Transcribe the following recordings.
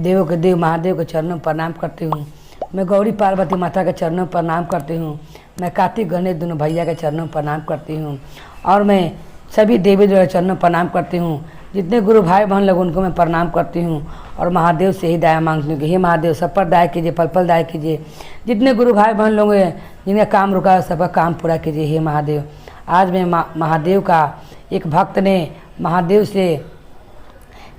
देवों के देव महादेव के चरणों में प्रणाम करती हूँ। मैं गौरी पार्वती माता के चरणों में प्रणाम करती हूँ। मैं कार्तिक गणेश दोनों भैया के चरणों में प्रणाम करती हूँ। और मैं सभी देवी देवता के चरणों में प्रणाम करती हूँ। जितने गुरु भाई बहन लोग उनको मैं प्रणाम करती हूँ और महादेव से ही दया मांगती हूँ कि हे महादेव सब पर दया कीजिए, पल पल दया कीजिए। जितने गुरु भाई बहन लोग हैं जिनका काम रुका है सबका काम पूरा कीजिए हे महादेव। आज मैं महादेव का एक भक्त ने महादेव से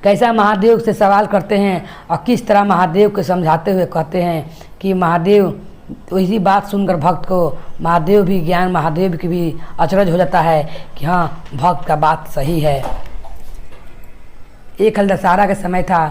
कैसा महादेव से सवाल करते हैं और किस तरह महादेव को समझाते हुए कहते हैं कि महादेव इसी बात सुनकर भक्त को महादेव भी ज्ञान महादेव की भी अचरज हो जाता है कि हाँ भक्त का बात सही है। एक हल दशहरा का समय था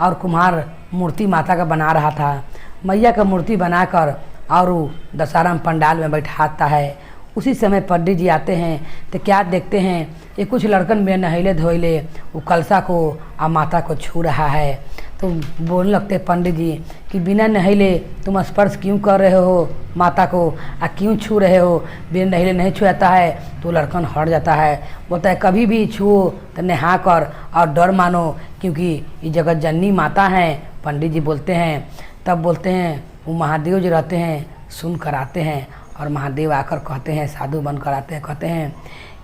और कुम्हार मूर्ति माता का बना रहा था। मैया का मूर्ति बनाकर और वो दशहरा में पंडाल में बैठाता है। उसी समय पंडित जी आते हैं तो क्या देखते हैं ये कुछ लड़कन में नहैले धोइले वो कलसा को और माता को छू रहा है। तो बोलने लगते पंडित जी कि बिना नहैले तुम स्पर्श क्यों कर रहे हो माता को और क्यों छू रहे हो? बिना नहैले नहीं छू जाता है तो लड़कन हट जाता है। बोलता है कभी भी छुओ तो नहा कर और डर मानो क्योंकि ये जगत जननी माता हैं। पंडित जी बोलते हैं तब बोलते हैं वो महादेव जो रहते हैं सुन कर आते हैं और महादेव आकर कहते हैं साधु बन कर आते हैं कहते हैं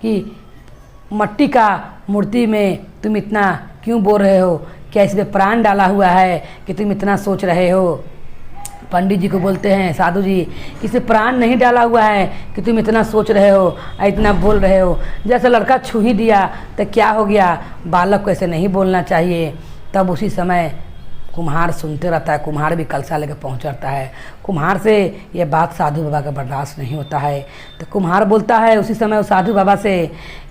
कि मट्टी का मूर्ति में तुम इतना क्यों बोल रहे हो? क्या इसमें प्राण डाला हुआ है कि तुम इतना सोच रहे हो? पंडित जी को बोलते हैं साधु जी इसमें प्राण नहीं डाला हुआ है कि तुम इतना सोच रहे हो इतना बोल रहे हो। जैसा लड़का छू ही दिया तो क्या हो गया? बालक को ऐसे नहीं बोलना चाहिए। तब उसी समय कुम्हार सुनते रहता है। कुम्हार भी कलसा लेकर पहुँच जाता है। कुम्हार से ये बात साधु बाबा का बर्दाश्त नहीं होता है। तो कुम्हार बोलता है उसी समय उस साधु बाबा से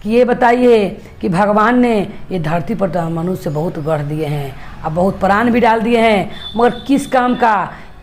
कि ये बताइए कि भगवान ने ये धरती पर तो मनुष्य बहुत गढ़ दिए हैं और बहुत प्राण भी डाल दिए हैं मगर किस काम का?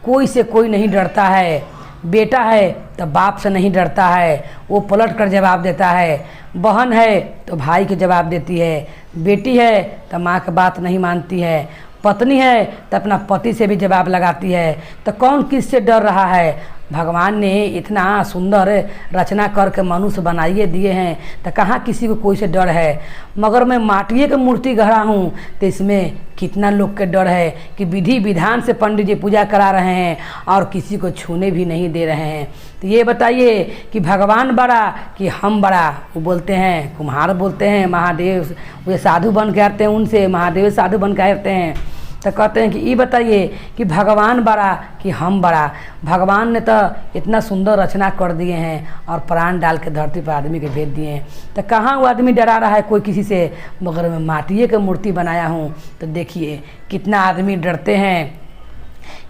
कोई से कोई नहीं डरता है। बेटा है तो बाप से नहीं डरता है, वो पलट कर जवाब देता है। बहन है तो भाई के जवाब देती है। बेटी है तो माँ की बात नहीं मानती है। पत्नी है तो अपना पति से भी जवाब लगाती है। तो कौन किससे डर रहा है? भगवान ने इतना सुंदर रचना करके मनुष्य बनाइए दिए हैं तो कहाँ किसी को कोई से डर है? मगर मैं माटिए की मूर्ति गढ़ा हूँ तो इसमें कितना लोग के डर है कि विधि विधान से पंडित जी पूजा करा रहे हैं और किसी को छूने भी नहीं दे रहे हैं। तो ये बताइए कि भगवान बड़ा कि हम बड़ा? वो बोलते हैं कुम्हार बोलते हैं महादेव वे साधु बन के आते हैं उनसे महादेव साधु बन के आते हैं। तो कहते हैं कि ये बताइए कि भगवान बड़ा कि हम बड़ा? भगवान ने तो इतना सुंदर रचना कर दिए हैं और प्राण डाल के धरती पर आदमी के भेज दिए हैं तो कहाँ वो आदमी डरा रहा है कोई किसी से? मगर मैं माटिए की मूर्ति बनाया हूँ तो देखिए कितना आदमी डरते हैं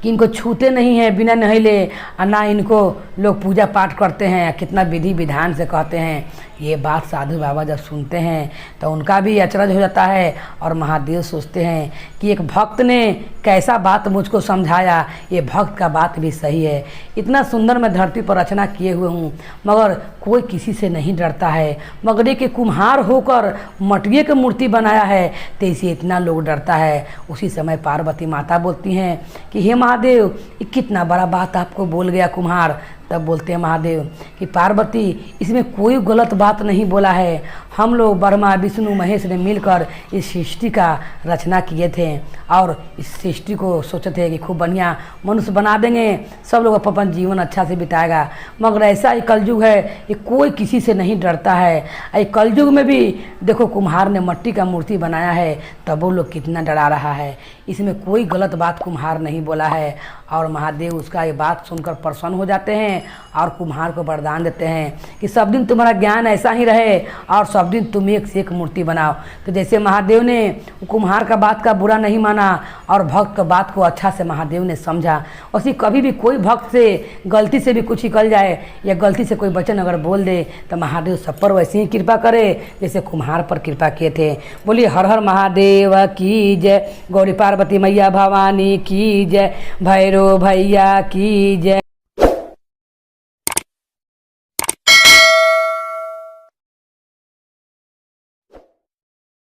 कि इनको छूते नहीं हैं बिना नहैले और ना इनको लोग पूजा पाठ करते हैं। कितना विधि विधान से कहते हैं। ये बात साधु बाबा जब सुनते हैं तो उनका भी अचरज हो जाता है और महादेव सोचते हैं कि एक भक्त ने कैसा बात मुझको समझाया। ये भक्त का बात भी सही है। इतना सुंदर मैं धरती पर रचना किए हुए हूँ मगर कोई किसी से नहीं डरता है। मगर ये कि कुम्हार होकर मटिए की मूर्ति बनाया है तो इसे इतना लोग डरता है। उसी समय पार्वती माता बोलती हैं कि हे महादेव ये कितना बड़ा बात आपको बोल गया कुम्हार। तब बोलते हैं महादेव कि पार्वती इसमें कोई गलत बात नहीं बोला है। हम लोग ब्रह्मा विष्णु महेश ने मिलकर इस सृष्टि का रचना किए थे और इस सृष्टि को सोचे थे कि खूब बढ़िया मनुष्य बना देंगे, सब लोग अपन जीवन अच्छा से बिताएगा। मगर ऐसा ही कलयुग है ये कोई किसी से नहीं डरता है। ये कलयुग में भी देखो कुम्हार ने मट्टी का मूर्ति बनाया है तब वो लोग कितना डरा रहा है। इसमें कोई गलत बात कुम्हार नहीं बोला है। और महादेव उसका ये बात सुनकर प्रसन्न हो जाते हैं और कुम्हार को वरदान देते हैं कि सब दिन तुम्हारा ज्ञान ऐसा ही रहे और सब दिन तुम एक से एक मूर्ति बनाओ। तो जैसे महादेव ने कुम्हार का बात का बुरा नहीं माना और भक्त का बात को अच्छा से महादेव ने समझा। उसी कभी भी कोई भक्त से गलती से भी कुछ निकल जाए या गलती से कोई वचन अगर बोल दे तो महादेव सब पर वैसे ही कृपा करे जैसे कुम्हार पर कृपा किए थे। बोलिए हर हर महादेव की जय, गौरी पार्वती मैया भवानी की जय, भैरव भैया की जय।